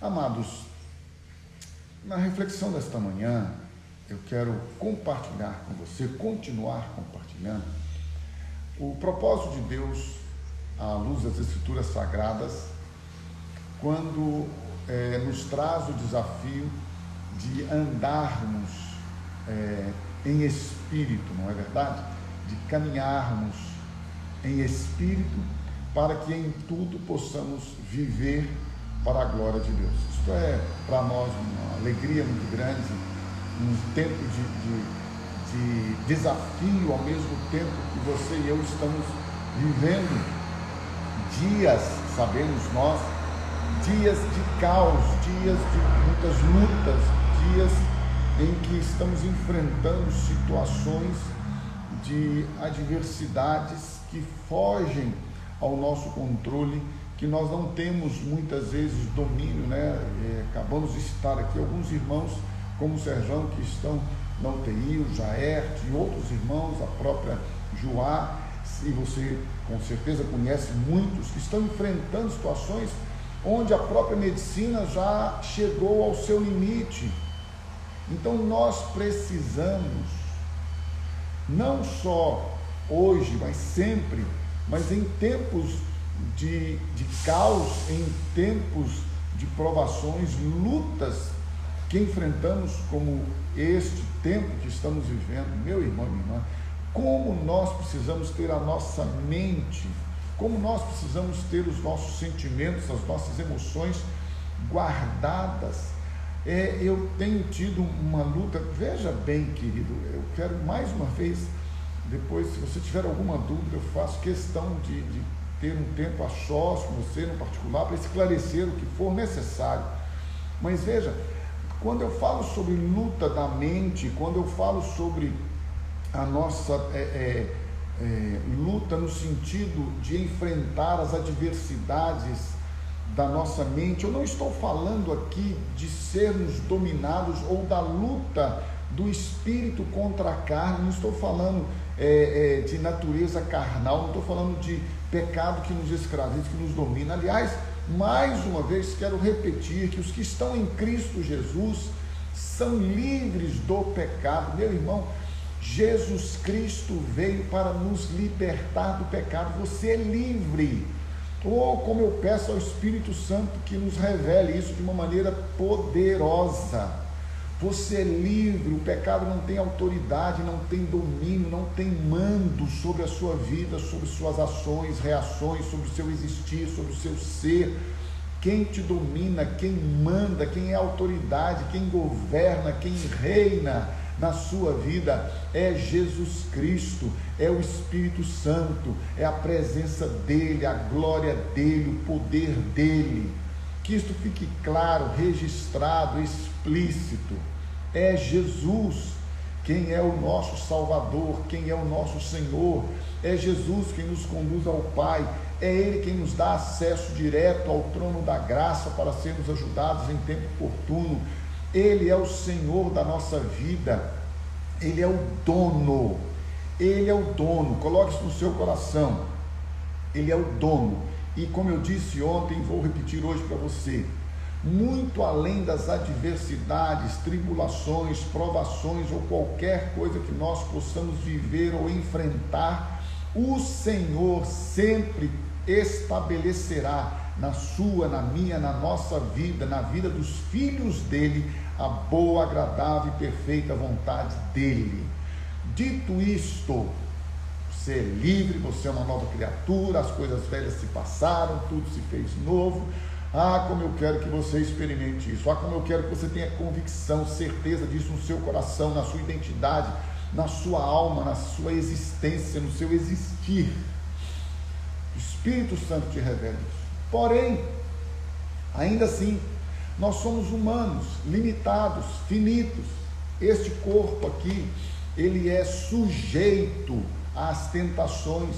Amados, na reflexão desta manhã, eu quero compartilhar com você, continuar compartilhando, o propósito de Deus à luz das Escrituras Sagradas, quando nos traz o desafio de andarmos em espírito, não é verdade? De caminharmos em espírito, para que em tudo possamos viver para a glória de Deus. Isto é para nós uma alegria muito grande, um tempo de desafio, ao mesmo tempo que você e eu estamos vivendo dias, sabemos nós, dias de caos, dias de muitas lutas, dias em que estamos enfrentando situações de adversidades que fogem ao nosso controle, que nós não temos muitas vezes domínio, né? Acabamos de citar aqui alguns irmãos, como o Serjão, que estão na UTI, o Jaerte e outros irmãos, a própria Joá, e você com certeza conhece muitos que estão enfrentando situações onde a própria medicina já chegou ao seu limite. Então nós precisamos, não só hoje, mas sempre, mas em tempos de caos, em tempos de provações, lutas que enfrentamos, como este tempo que estamos vivendo, meu irmão e minha irmã, como nós precisamos ter a nossa mente, como nós precisamos ter os nossos sentimentos, as nossas emoções guardadas. Eu tenho tido uma luta, veja bem, querido, eu quero mais uma vez, depois, se você tiver alguma dúvida, eu faço questão de ter um tempo a sós com você, no particular, para esclarecer o que for necessário. Mas veja, quando eu falo sobre luta da mente, quando eu falo sobre a nossa luta no sentido de enfrentar as adversidades da nossa mente, eu não estou falando aqui de sermos dominados ou da luta do espírito contra a carne, não estou falando de natureza carnal, não estou falando de pecado que nos escraviza, que nos domina. Aliás, mais uma vez quero repetir que os que estão em Cristo Jesus são livres do pecado. Meu irmão, Jesus Cristo veio para nos libertar do pecado. Você é livre. Ou como eu peço ao Espírito Santo que nos revele isso de uma maneira poderosa. Você é livre, o pecado não tem autoridade, não tem domínio, não tem mando sobre a sua vida, sobre suas ações, reações, sobre o seu existir, sobre o seu ser. Quem te domina, quem manda, quem é autoridade, quem governa, quem reina na sua vida é Jesus Cristo, é o Espírito Santo, é a presença dele, a glória dele, o poder dele. Que isto fique claro, registrado, explícito. É Jesus quem é o nosso Salvador, quem é o nosso Senhor. É Jesus quem nos conduz ao Pai. É Ele quem nos dá acesso direto ao trono da graça para sermos ajudados em tempo oportuno. Ele é o Senhor da nossa vida. Ele é o dono. Ele é o dono. Coloque isso no seu coração. Ele é o dono. E como eu disse ontem, vou repetir hoje para você, muito além das adversidades, tribulações, provações ou qualquer coisa que nós possamos viver ou enfrentar, o Senhor sempre estabelecerá na sua, na minha, na nossa vida, na vida dos filhos dele, a boa, agradável e perfeita vontade dele. Dito isto, você é livre, você é uma nova criatura, as coisas velhas se passaram, tudo se fez novo. Ah, como eu quero que você experimente isso. Ah, como eu quero que você tenha convicção, certeza disso no seu coração, na sua identidade, na sua alma, na sua existência, no seu existir. O Espírito Santo te revela isso. Porém, ainda assim, nós somos humanos, limitados, finitos. Este corpo aqui, ele é sujeito às tentações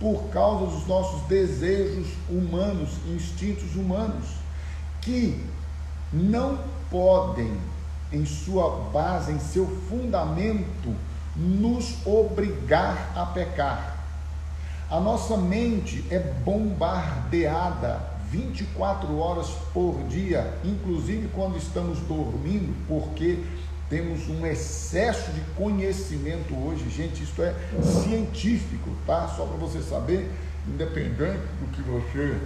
por causa dos nossos desejos humanos, instintos humanos, que não podem, em sua base, em seu fundamento, nos obrigar a pecar. A nossa mente é bombardeada 24 horas por dia, inclusive quando estamos dormindo, porque temos um excesso de conhecimento hoje. Gente, isso é científico, tá? Só para você saber, independente do que você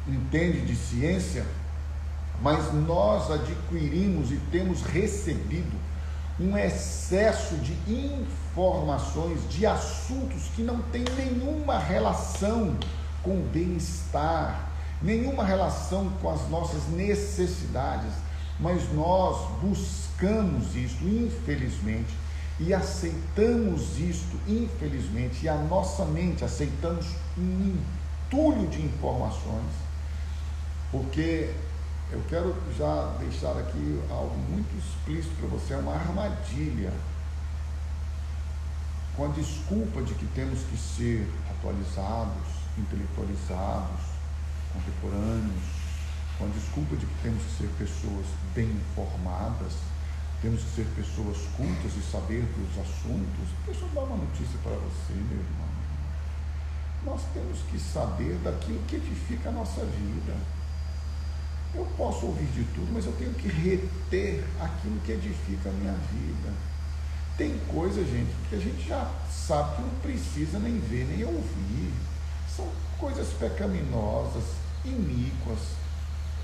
entende de ciência, mas nós adquirimos e temos recebido um excesso de informações, de assuntos que não tem nenhuma relação com o bem-estar, nenhuma relação com as nossas necessidades, mas nós buscamos isso, infelizmente, e aceitamos isto, infelizmente, e a nossa mente aceitamos um entulho de informações, porque eu quero já deixar aqui algo muito explícito para você, é uma armadilha, com a desculpa de que temos que ser atualizados, intelectualizados, contemporâneos, com a desculpa de que temos que ser pessoas bem informadas, temos que ser pessoas cultas e saber dos assuntos. Deixa eu dar uma notícia para você, meu irmão. Nós temos que saber daquilo que edifica a nossa vida. Eu posso ouvir de tudo, mas eu tenho que reter aquilo que edifica a minha vida. Tem coisa, gente, que a gente já sabe que não precisa nem ver, nem ouvir. São coisas pecaminosas, iníquas,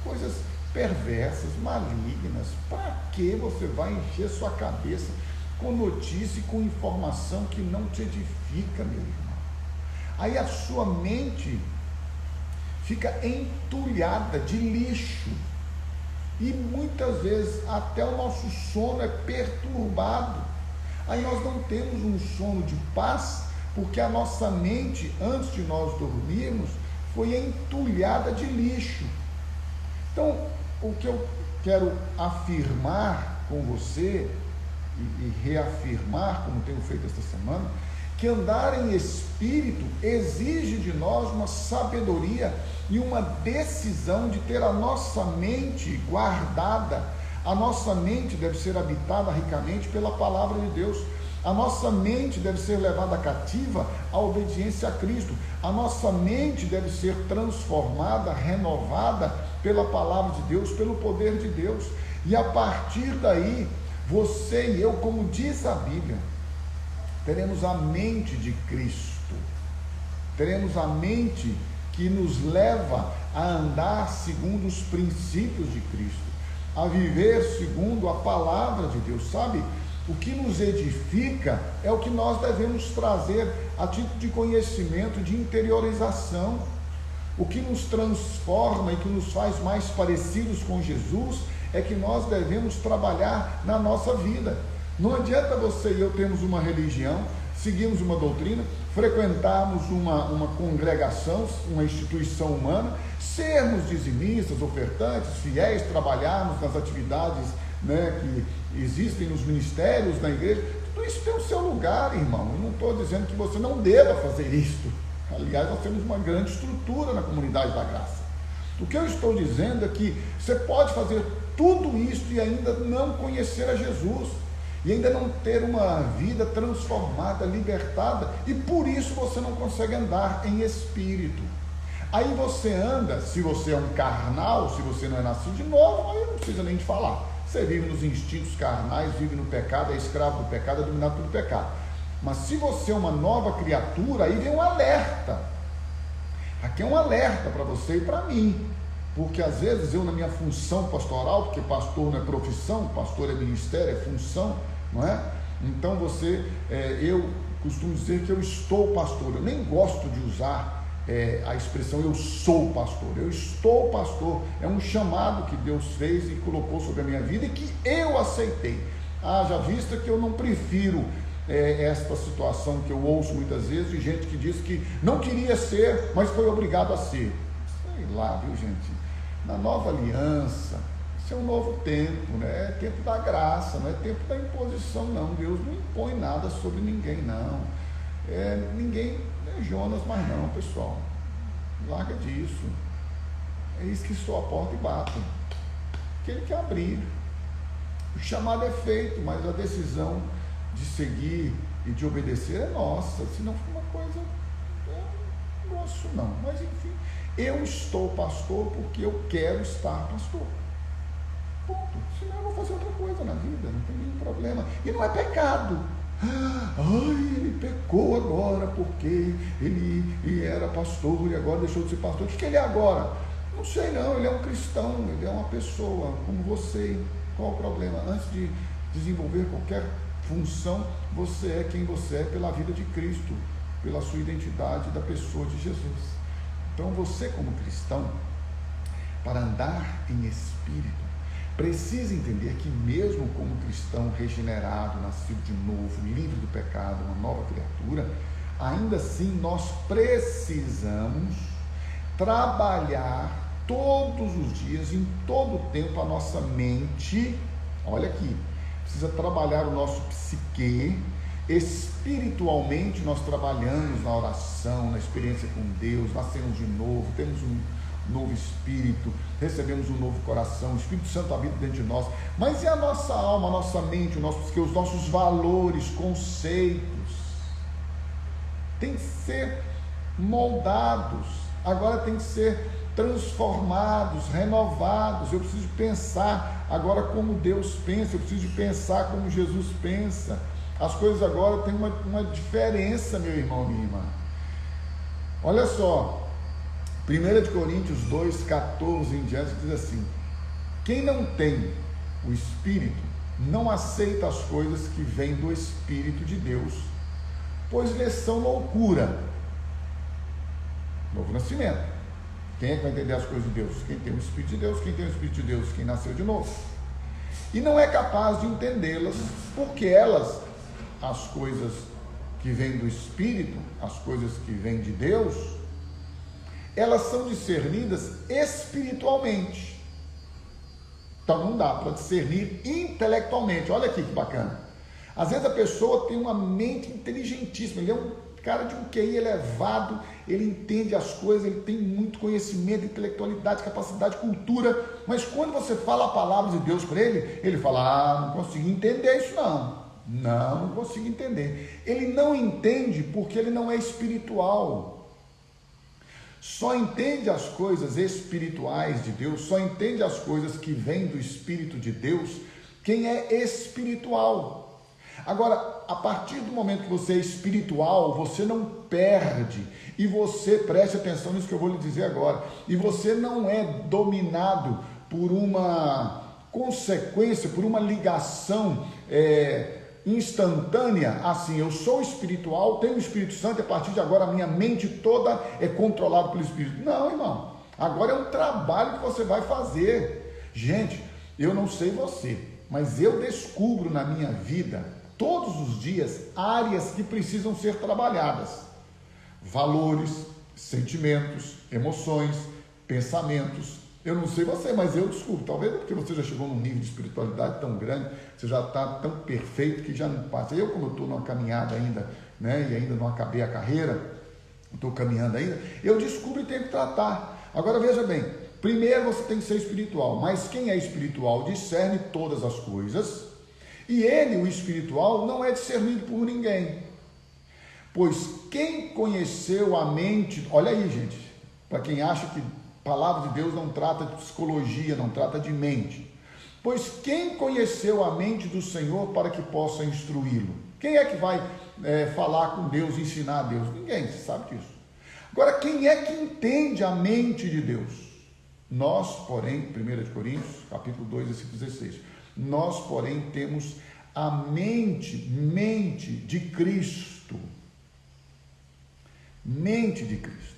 coisas perversas, malignas. Para que você vai encher sua cabeça com notícia e com informação que não te edifica, meu irmão? Aí a sua mente fica entulhada de lixo, e muitas vezes até o nosso sono é perturbado. Aí nós não temos um sono de paz, porque a nossa mente, antes de nós dormirmos, foi entulhada de lixo. Então, o que eu quero afirmar com você, e reafirmar, como tenho feito esta semana, que andar em espírito exige de nós uma sabedoria e uma decisão de ter a nossa mente guardada. A nossa mente deve ser habitada ricamente pela palavra de Deus. A nossa mente deve ser levada cativa à obediência a Cristo. A nossa mente deve ser transformada, renovada pela palavra de Deus, pelo poder de Deus. E a partir daí, você e eu, como diz a Bíblia, teremos a mente de Cristo, teremos a mente que nos leva a andar segundo os princípios de Cristo, a viver segundo a palavra de Deus, sabe? O que nos edifica é o que nós devemos trazer a título de conhecimento, de interiorização. O que nos transforma e que nos faz mais parecidos com Jesus é que nós devemos trabalhar na nossa vida. Não adianta você e eu termos uma religião, seguirmos uma doutrina, frequentarmos uma congregação, uma instituição humana, sermos dizimistas, ofertantes, fiéis, trabalharmos nas atividades, né, que existem nos ministérios da igreja. Tudo isso tem o seu lugar, irmão. Eu não estou dizendo que você não deva fazer isso. Aliás, nós temos uma grande estrutura na comunidade da graça. O que eu estou dizendo é que você pode fazer tudo isso e ainda não conhecer a Jesus, e ainda não ter uma vida transformada, libertada, e por isso você não consegue andar em espírito. Aí você anda, se você é um carnal, se você não é nascido de novo, aí não precisa nem de falar. Você vive nos instintos carnais, vive no pecado, é escravo do pecado, é dominado pelo pecado. Mas se você é uma nova criatura, aí vem um alerta. Aqui é um alerta para você e para mim, porque às vezes eu, na minha função pastoral, porque pastor não é profissão, pastor é ministério, é função, não é? Então eu costumo dizer que eu estou pastor. Eu nem gosto de usar a expressão eu sou pastor. Eu estou pastor, é um chamado que Deus fez e colocou sobre a minha vida e que eu aceitei. Haja vista que eu não prefiro esta situação que eu ouço muitas vezes de gente que diz que não queria ser, mas foi obrigado a ser. Sei lá, viu, gente? Na nova aliança, isso é um novo tempo, né? É tempo da graça, não é tempo da imposição, não. Deus não impõe nada sobre ninguém, não. Ninguém é Jonas, mas não, pessoal. Larga disso. É isso que estou à porta e bato. Aquele que abrir. O chamado é feito, mas a decisão de seguir e de obedecer é nossa. Se não for uma coisa, não gosto não. Mas enfim, Eu estou pastor porque eu quero estar pastor. Ponto. Senão eu vou fazer outra coisa na vida, não tem nenhum problema. E não é pecado. Ai, ele pecou agora porque ele era pastor e agora deixou de ser pastor. O que ele é agora? Não sei não, ele é um cristão, ele é uma pessoa como você. Qual o problema? Antes de desenvolver qualquer função, você é quem você é pela vida de Cristo, pela sua identidade da pessoa de Jesus. Então você como cristão, para andar em espírito, precisa entender que mesmo como cristão regenerado, nascido de novo, livre do pecado, uma nova criatura, ainda assim nós precisamos trabalhar todos os dias, em todo o tempo, a nossa mente. Olha aqui, precisa trabalhar o nosso psique. Espiritualmente nós trabalhamos na oração, na experiência com Deus, nascemos de novo, temos um novo espírito, recebemos um novo coração, o Espírito Santo habita dentro de nós. Mas e a nossa alma, a nossa mente, o nosso psique, os nossos valores, conceitos tem que ser moldados, agora tem que ser transformados, renovados. Eu preciso pensar agora como Deus pensa, eu preciso pensar como Jesus pensa. As coisas agora têm uma diferença, meu irmão, minha irmã. Olha só, 1 Coríntios 2,14 em diante diz assim: quem não tem o Espírito não aceita as coisas que vêm do Espírito de Deus, pois lhes são loucura. Novo nascimento. Quem é que vai entender as coisas de Deus? Quem tem o Espírito de Deus. Quem tem o Espírito de Deus? Quem nasceu de novo. E não é capaz de entendê-las, porque elas, as coisas que vêm do Espírito, as coisas que vêm de Deus, elas são discernidas espiritualmente. Então não dá para discernir intelectualmente. Olha aqui que bacana. Às vezes a pessoa tem uma mente inteligentíssima, ele é um cara de um QI elevado, ele entende as coisas, ele tem muito conhecimento, intelectualidade, capacidade, cultura, mas quando você fala a palavra de Deus para ele, ele fala: não consigo entender isso não consigo entender. Ele não entende porque ele não é espiritual. Só entende as coisas espirituais de Deus, só entende as coisas que vêm do Espírito de Deus quem é espiritual. Agora, a partir do momento que você é espiritual, você não perde, e você, preste atenção nisso que eu vou lhe dizer agora, e você não é dominado por uma consequência, por uma ligação instantânea, assim: eu sou espiritual, tenho o Espírito Santo, e a partir de agora a minha mente toda é controlada pelo Espírito. Não, irmão, agora é um trabalho que você vai fazer. Gente, eu não sei você, mas eu descubro na minha vida, todos os dias, áreas que precisam ser trabalhadas: valores, sentimentos, emoções, pensamentos. Eu não sei você, mas eu descubro. Talvez porque você já chegou num nível de espiritualidade tão grande, você já está tão perfeito que já não passa. Eu, como eu estou numa caminhada ainda, né, e ainda não acabei a carreira, estou caminhando ainda, eu descubro e tenho que tratar. Agora veja bem, primeiro você tem que ser espiritual, mas quem é espiritual discerne todas as coisas, e ele, o espiritual, não é discernido por ninguém. Pois quem conheceu a mente... Olha aí, gente, para quem acha que a palavra de Deus não trata de psicologia, não trata de mente. Pois quem conheceu a mente do Senhor para que possa instruí-lo? Quem é que vai falar com Deus, ensinar a Deus? Ninguém, você sabe disso. Agora, quem é que entende a mente de Deus? Nós, porém, 1 Coríntios, capítulo 2, versículo 16, nós, porém, temos a mente de Cristo. Mente de Cristo.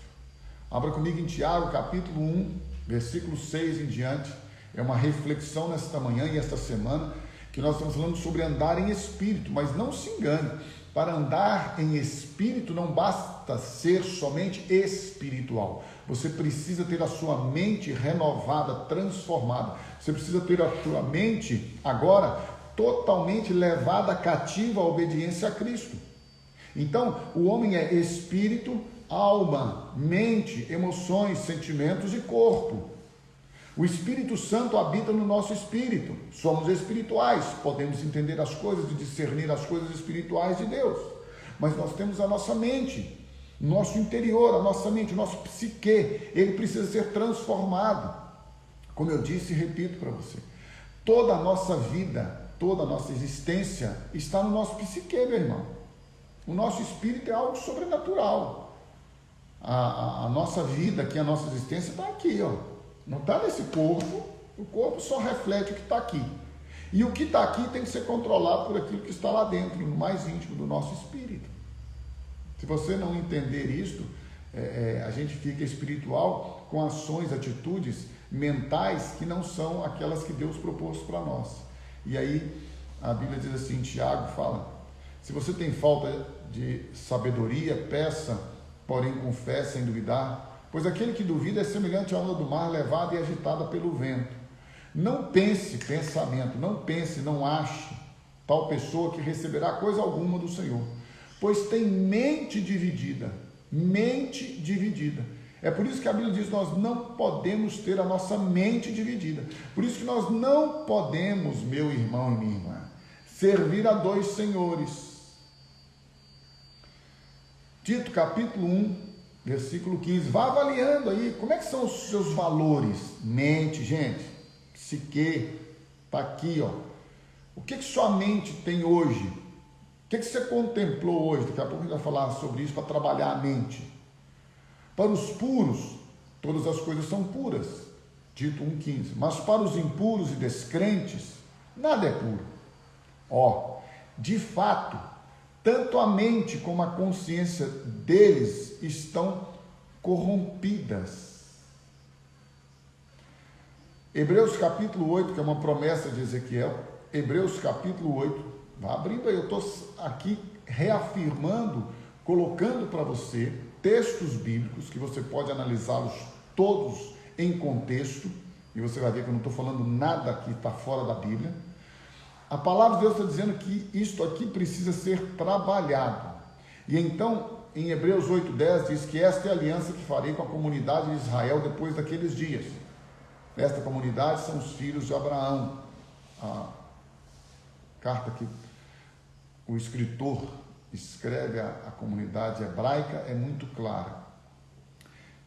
Abra comigo em Tiago, capítulo 1, versículo 6 em diante. É uma reflexão nesta manhã e esta semana, que nós estamos falando sobre andar em espírito, mas não se engane, para andar em espírito não basta ser somente espiritual. Você precisa ter a sua mente renovada, transformada. Você precisa ter a sua mente agora totalmente levada cativa à obediência a Cristo. Então, o homem é espírito, alma, mente, emoções, sentimentos e corpo. O Espírito Santo habita no nosso espírito. Somos espirituais, podemos entender as coisas e discernir as coisas espirituais de Deus. Mas nós temos a nossa mente. Nosso interior, a nossa mente, o nosso psique, ele precisa ser transformado. Como eu disse e repito para você, toda a nossa vida, toda a nossa existência está no nosso psique, meu irmão. O nosso espírito é algo sobrenatural. A nossa vida aqui, a nossa existência está aqui, ó. Não está nesse corpo. O corpo só reflete o que está aqui. E o que está aqui tem que ser controlado por aquilo que está lá dentro, no mais íntimo do nosso espírito. Se você não entender isto, a gente fica espiritual com ações, atitudes mentais que não são aquelas que Deus propôs para nós. E aí a Bíblia diz assim, Tiago fala, se você tem falta de sabedoria, peça, porém com fé, sem duvidar, pois aquele que duvida é semelhante à onda do mar, levada e agitada pelo vento. Não pense pensamento, não pense, não ache tal pessoa que receberá coisa alguma do Senhor, pois tem mente dividida, mente dividida. É por isso que a Bíblia diz que nós não podemos ter a nossa mente dividida. Por isso que nós não podemos, meu irmão e minha irmã, servir a dois senhores. Tito capítulo 1, versículo 15, vá avaliando aí, como é que são os seus valores? Mente, gente, psique, está aqui, ó. O que sua mente tem hoje? O que você contemplou hoje? Daqui a pouco a gente vai falar sobre isso para trabalhar a mente. Para os puros, todas as coisas são puras, Tito 1,15, mas para os impuros e descrentes, nada é puro. Ó, de fato, tanto a mente como a consciência deles estão corrompidas. Hebreus capítulo 8, que é uma promessa de Ezequiel, Hebreus capítulo 8, vai abrindo aí, eu estou aqui reafirmando, colocando para você textos bíblicos que você pode analisá-los todos em contexto, e você vai ver que eu não estou falando nada que está fora da Bíblia. A palavra de Deus está dizendo que isto aqui precisa ser trabalhado. E então, em Hebreus 8,10 diz que esta é a aliança que farei com a comunidade de Israel depois daqueles dias. Esta comunidade são os filhos de Abraão. A carta que o escritor escreve à comunidade hebraica é muito clara.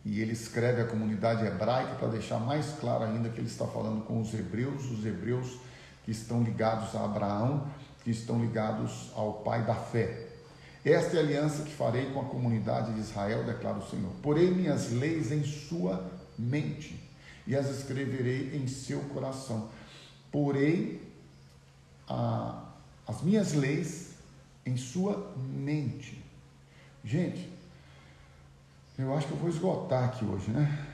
E ele escreve a comunidade hebraica para deixar mais claro ainda que ele está falando com os hebreus que estão ligados a Abraão, que estão ligados ao pai da fé. Esta é a aliança que farei com a comunidade de Israel, declara o Senhor. Porei minhas leis em sua mente e as escreverei em seu coração. Porei as minhas leis em sua mente. Gente, eu acho que eu vou esgotar aqui hoje, né?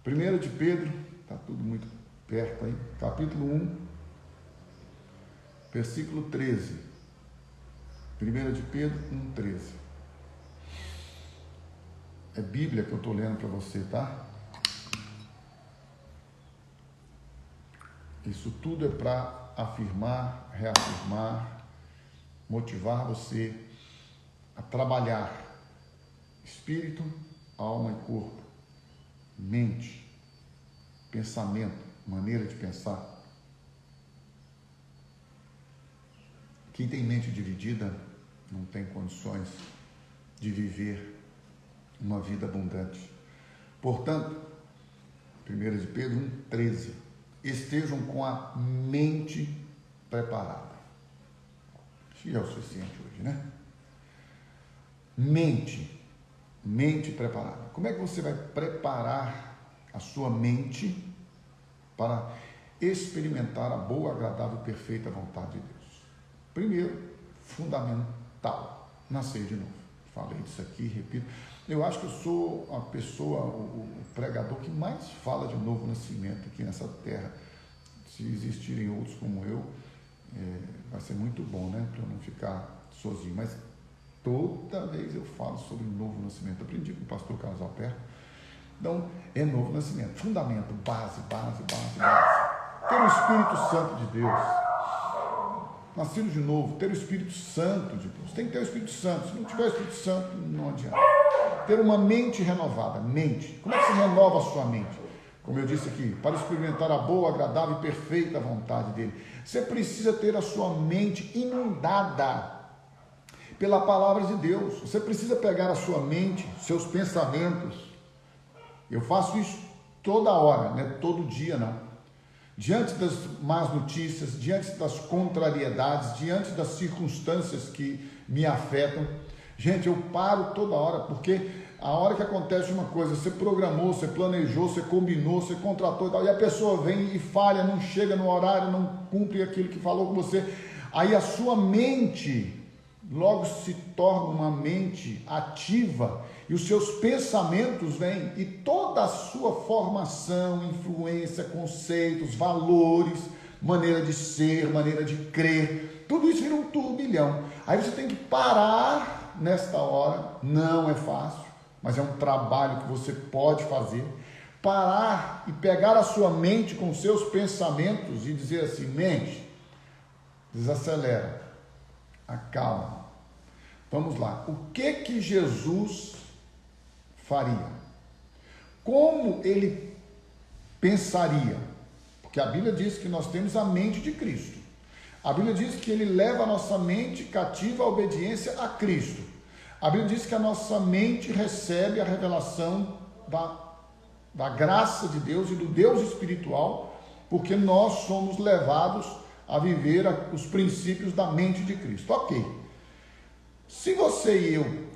1 de Pedro, está tudo muito perto aí, capítulo 1, versículo 13. 1 de Pedro 1, 13. É Bíblia que eu estou lendo para você, tá? Isso tudo é para afirmar, reafirmar, motivar você a trabalhar espírito, alma e corpo, mente, pensamento, maneira de pensar. Quem tem mente dividida não tem condições de viver uma vida abundante. Portanto, 1 de Pedro 1,13, estejam com a mente preparada. Isso já é o suficiente hoje, né? Mente preparada. Como é que você vai preparar a sua mente para experimentar a boa, agradável e perfeita vontade de Deus? Primeiro, fundamental, nascer de novo. Falei disso aqui, repito. Eu acho que eu sou a pessoa, o pregador que mais fala de novo nascimento aqui nessa terra. Se existirem outros como eu, vai ser muito bom, né? Para eu não ficar sozinho. Mas toda vez eu falo sobre novo nascimento. Eu aprendi com o pastor Carlos Alberto. Então, é novo nascimento. Fundamento, base. Ter o Espírito Santo de Deus. Nascido de novo, ter o Espírito Santo de Deus. Tem que ter o Espírito Santo. Se não tiver o Espírito Santo, não adianta. Ter uma mente renovada. Mente. Como é que se renova a sua mente? Como eu disse aqui, para experimentar a boa, agradável e perfeita vontade dele. Você precisa ter a sua mente inundada pela palavra de Deus. Você precisa pegar a sua mente, seus pensamentos. Eu faço isso toda hora, não é todo dia não. Diante das más notícias, diante das contrariedades, diante das circunstâncias que me afetam, gente, eu paro toda hora, porque a hora que acontece uma coisa, você programou, você planejou, você combinou, você contratou e tal, e a pessoa vem e falha, não chega no horário, não cumpre aquilo que falou com você, aí a sua mente logo se torna uma mente ativa e os seus pensamentos vêm e toda a sua formação, influência, conceitos, valores, maneira de ser, maneira de crer, tudo isso vira um turbilhão. Aí você tem que parar nesta hora, não é fácil, mas é um trabalho que você pode fazer, parar e pegar a sua mente com seus pensamentos e dizer assim: mente, desacelera, acalma. Vamos lá, o que Jesus faria? Como ele pensaria? Porque a Bíblia diz que nós temos a mente de Cristo. A Bíblia diz que ele leva a nossa mente cativa à obediência a Cristo. A Bíblia diz que a nossa mente recebe a revelação da graça de Deus e do Deus espiritual, porque nós somos levados a viver os princípios da mente de Cristo. Ok. Se você e eu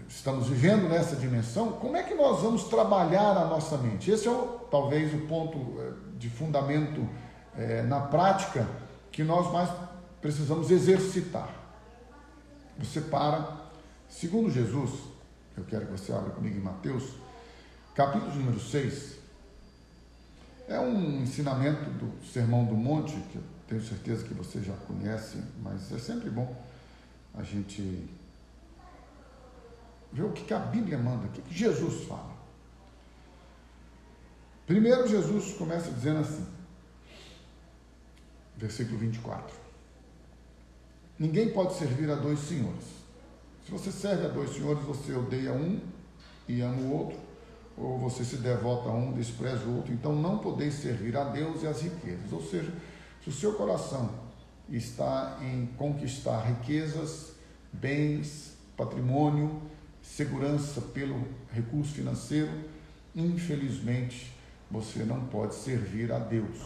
estamos vivendo nessa dimensão, como é que nós vamos trabalhar a nossa mente? Esse é talvez o ponto de fundamento na prática que nós mais precisamos exercitar. Você para, segundo Jesus, eu quero que você abra comigo em Mateus, capítulo número 6, é um ensinamento do Sermão do Monte, que eu tenho certeza que você já conhece, mas é sempre bom a gente ver o que a Bíblia manda, o que Jesus fala. Primeiro, Jesus começa dizendo assim, versículo 24: ninguém pode servir a dois senhores. Se você serve a dois senhores, você odeia um e ama o outro, ou você se devota a um, despreza o outro. Então não podeis servir a Deus e às riquezas. Ou seja, se o seu coração está em conquistar riquezas, bens, patrimônio, segurança pelo recurso financeiro, infelizmente você não pode servir a Deus.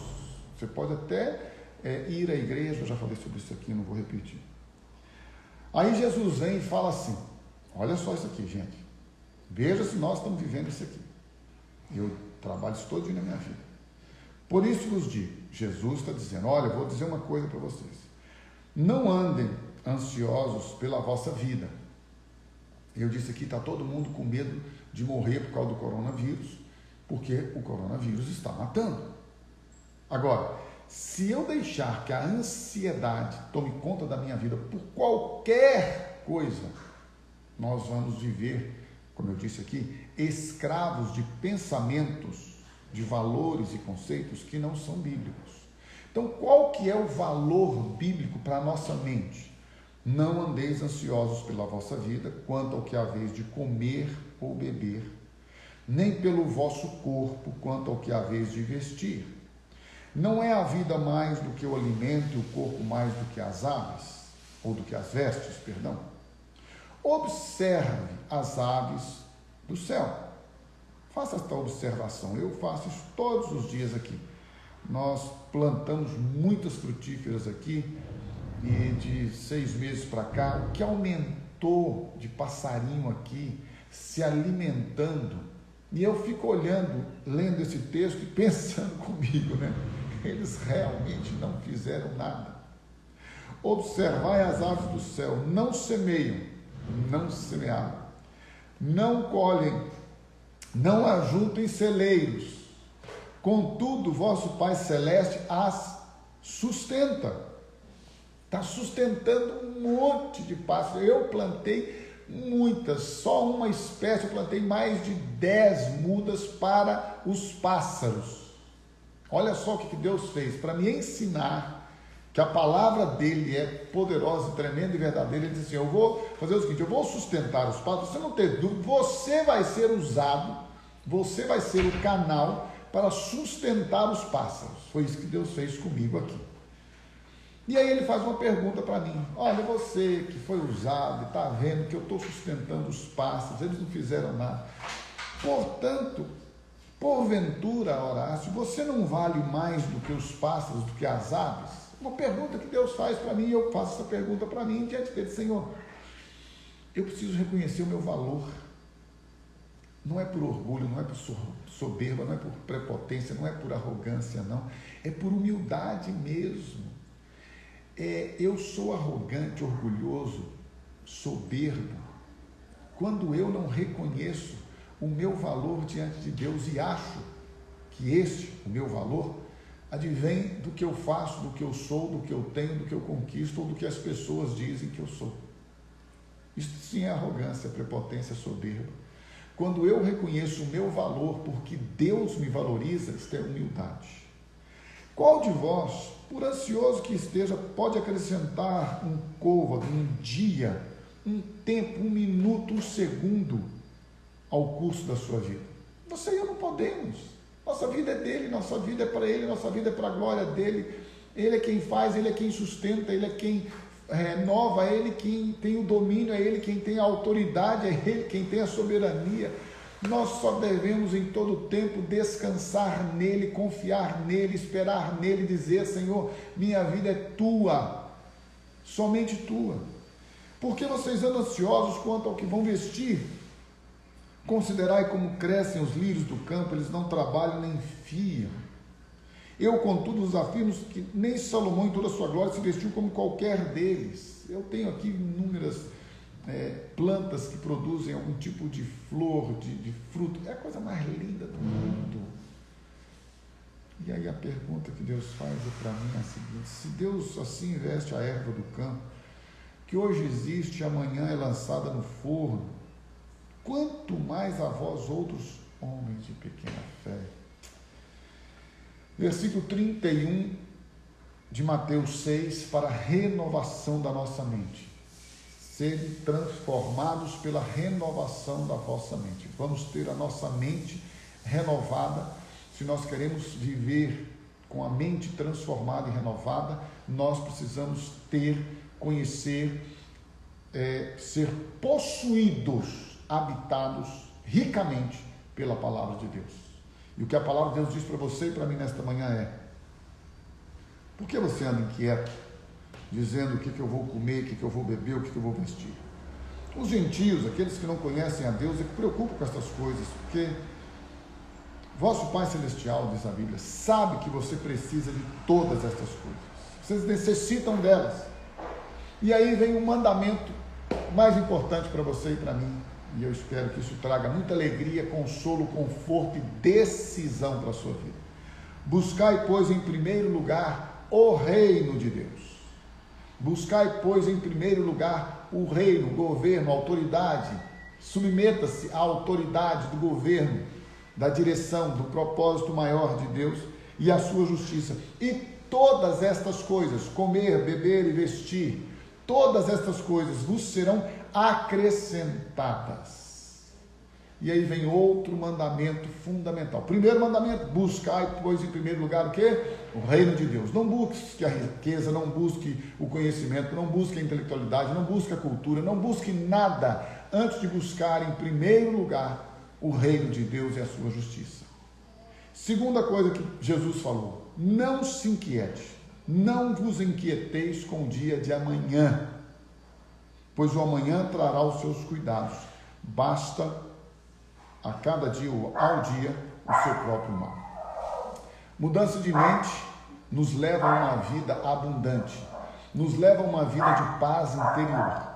Você pode até ir à igreja, eu já falei sobre isso aqui, não vou repetir. Aí Jesus vem e fala assim, olha só isso aqui, gente, veja se nós estamos vivendo isso aqui. Eu trabalho isso todo dia na minha vida. Por isso vos digo, Jesus está dizendo, olha, eu vou dizer uma coisa para vocês, não andem ansiosos pela vossa vida. Eu disse aqui, está todo mundo com medo de morrer por causa do coronavírus, porque o coronavírus está matando. Agora, se eu deixar que a ansiedade tome conta da minha vida por qualquer coisa, nós vamos viver, como eu disse aqui, escravos de pensamentos, de valores e conceitos que não são bíblicos. Então, qual que é o valor bíblico para a nossa mente? Não andeis ansiosos pela vossa vida, quanto ao que haveis de comer ou beber, nem pelo vosso corpo, quanto ao que haveis de vestir. Não é a vida mais do que o alimento e o corpo mais do que as aves, ou do que as vestes, perdão. Observe as aves do céu. Faça esta observação, eu faço isso todos os dias aqui. Nós plantamos muitas frutíferas aqui, e de 6 meses para cá, o que aumentou de passarinho aqui, se alimentando, e eu fico olhando, lendo esse texto e pensando comigo, né? Eles realmente não fizeram nada. Observai as aves do céu, não semeiam, não semearam, não colhem, não ajuntem celeiros, contudo vosso Pai Celeste as sustenta. Está sustentando um monte de pássaros. Eu plantei muitas, só uma espécie, eu plantei mais de 10 mudas para os pássaros. Olha só o que Deus fez, para me ensinar que a palavra dele é poderosa, tremenda e verdadeira. Ele disse assim, eu vou fazer o seguinte, eu vou sustentar os pássaros, você não tem dúvida, você vai ser usado, você vai ser o canal para sustentar os pássaros. Foi isso que Deus fez comigo aqui. E aí ele faz uma pergunta para mim: olha, você que foi usado, está vendo que eu estou sustentando os pássaros, eles não fizeram nada. Portanto, porventura, Horácio, você não vale mais do que os pássaros, do que as aves? Uma pergunta que Deus faz para mim, e eu faço essa pergunta para mim diante dele: Senhor, eu preciso reconhecer o meu valor. Não é por orgulho, não é por soberba, não é por prepotência, não é por arrogância, não. É por humildade mesmo. Eu sou arrogante, orgulhoso, soberbo, quando eu não reconheço o meu valor diante de Deus e acho que este, o meu valor, advém do que eu faço, do que eu sou, do que eu tenho, do que eu conquisto ou do que as pessoas dizem que eu sou. Isso sim é arrogância, prepotência, soberba. Quando eu reconheço o meu valor porque Deus me valoriza, isto é humildade. Qual de vós, por ansioso que esteja, pode acrescentar um côvado, um dia, um tempo, um minuto, um segundo ao curso da sua vida? Você e eu não podemos. Nossa vida é dele, nossa vida é para ele, nossa vida é para a glória dele. Ele é quem faz, ele é quem sustenta, ele é quem renova, é ele quem tem o domínio, é ele quem tem a autoridade, é ele quem tem a soberania. Nós só devemos em todo tempo descansar nele, confiar nele, esperar nele, dizer: Senhor, minha vida é tua, somente tua. Porque vocês andam ansiosos quanto ao que vão vestir? Considerai como crescem os lírios do campo, eles não trabalham nem fiam. Eu, contudo, vos afirmo que nem Salomão em toda a sua glória se vestiu como qualquer deles. Eu tenho aqui inúmeras plantas que produzem algum tipo de flor, de fruto. É a coisa mais linda do mundo. E aí a pergunta que Deus faz para mim é a seguinte: se Deus assim veste a erva do campo, que hoje existe e amanhã é lançada no forno, quanto mais a vós outros, homens de pequena fé. Versículo 31 de Mateus 6, para a renovação da nossa mente. Serem transformados pela renovação da vossa mente. Vamos ter a nossa mente renovada. Se nós queremos viver com a mente transformada e renovada, nós precisamos conhecer, ser possuídos, habitados ricamente pela palavra de Deus. E o que a palavra de Deus diz para você e para mim nesta manhã é: por que você anda inquieto, dizendo o que eu vou comer, o que eu vou beber, o que eu vou vestir? Os gentios, aqueles que não conhecem a Deus, é que preocupam com estas coisas, porque vosso Pai Celestial, diz a Bíblia, sabe que você precisa de todas estas coisas. Vocês necessitam delas. E aí vem um mandamento mais importante para você e para mim. E eu espero que isso traga muita alegria, consolo, conforto e decisão para a sua vida. Buscai, pois, em primeiro lugar o reino de Deus. Buscai, pois, em primeiro lugar o reino, o governo, a autoridade. Submeta-se à autoridade do governo, da direção, do propósito maior de Deus e à sua justiça. E todas estas coisas, comer, beber e vestir, todas estas coisas vos serão acrescentadas. E aí vem outro mandamento fundamental. Primeiro mandamento: buscai, pois, em primeiro lugar o quê? O reino de Deus. Não busque a riqueza, não busque o conhecimento, não busque a intelectualidade, não busque a cultura, não busque nada antes de buscar em primeiro lugar o reino de Deus e a sua justiça. Segunda coisa que Jesus falou: não se inquiete, não vos inquieteis com o dia de amanhã, pois o amanhã trará os seus cuidados. Basta a cada dia ou ao dia o seu próprio mal. Mudança de mente nos leva a uma vida abundante, nos leva a uma vida de paz interior.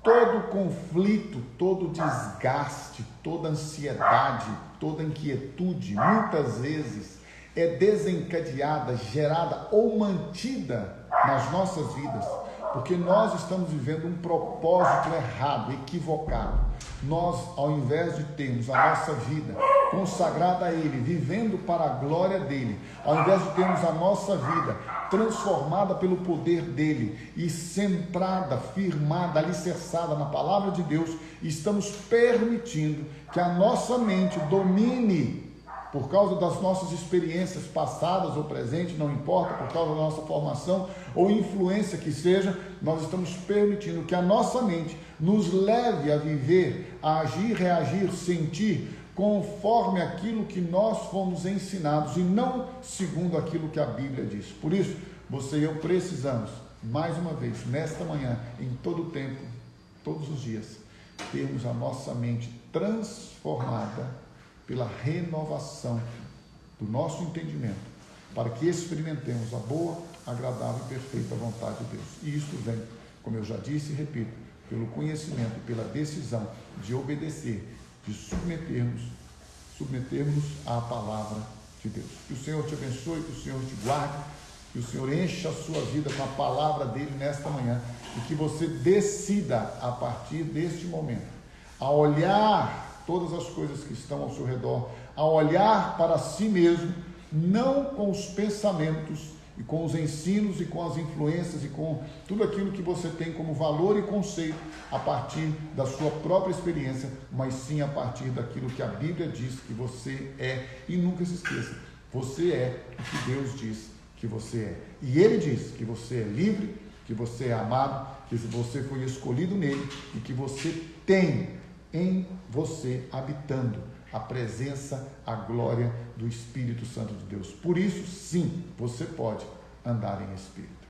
Todo conflito, todo desgaste, toda ansiedade, toda inquietude, muitas vezes é desencadeada, gerada ou mantida nas nossas vidas, porque nós estamos vivendo um propósito errado, equivocado. Nós, ao invés de termos a nossa vida consagrada a Ele, vivendo para a glória dEle, ao invés de termos a nossa vida transformada pelo poder dEle e centrada, firmada, alicerçada na palavra de Deus, estamos permitindo que a nossa mente domine por causa das nossas experiências passadas ou presentes, não importa, por causa da nossa formação ou influência que seja, nós estamos permitindo que a nossa mente nos leve a viver, a agir, reagir, sentir conforme aquilo que nós fomos ensinados e não segundo aquilo que a Bíblia diz. Por isso, você e eu precisamos, mais uma vez, nesta manhã, em todo o tempo, todos os dias, termos a nossa mente transformada pela renovação do nosso entendimento, para que experimentemos a boa, agradável e perfeita vontade de Deus. E isto vem, como eu já disse e repito, pelo conhecimento e pela decisão de obedecer, de submetermos à palavra de Deus. Que o Senhor te abençoe, que o Senhor te guarde, que o Senhor encha a sua vida com a palavra dele nesta manhã e que você decida a partir deste momento a olhar todas as coisas que estão ao seu redor, a olhar para si mesmo, não com os pensamentos e com os ensinos e com as influências e com tudo aquilo que você tem como valor e conceito a partir da sua própria experiência, mas sim a partir daquilo que a Bíblia diz que você é. E nunca se esqueça, você é o que Deus diz que você é. E Ele diz que você é livre, que você é amado, que você foi escolhido nele e que você tem em você habitando a presença, a glória do Espírito Santo de Deus. Por isso, sim, você pode andar em Espírito.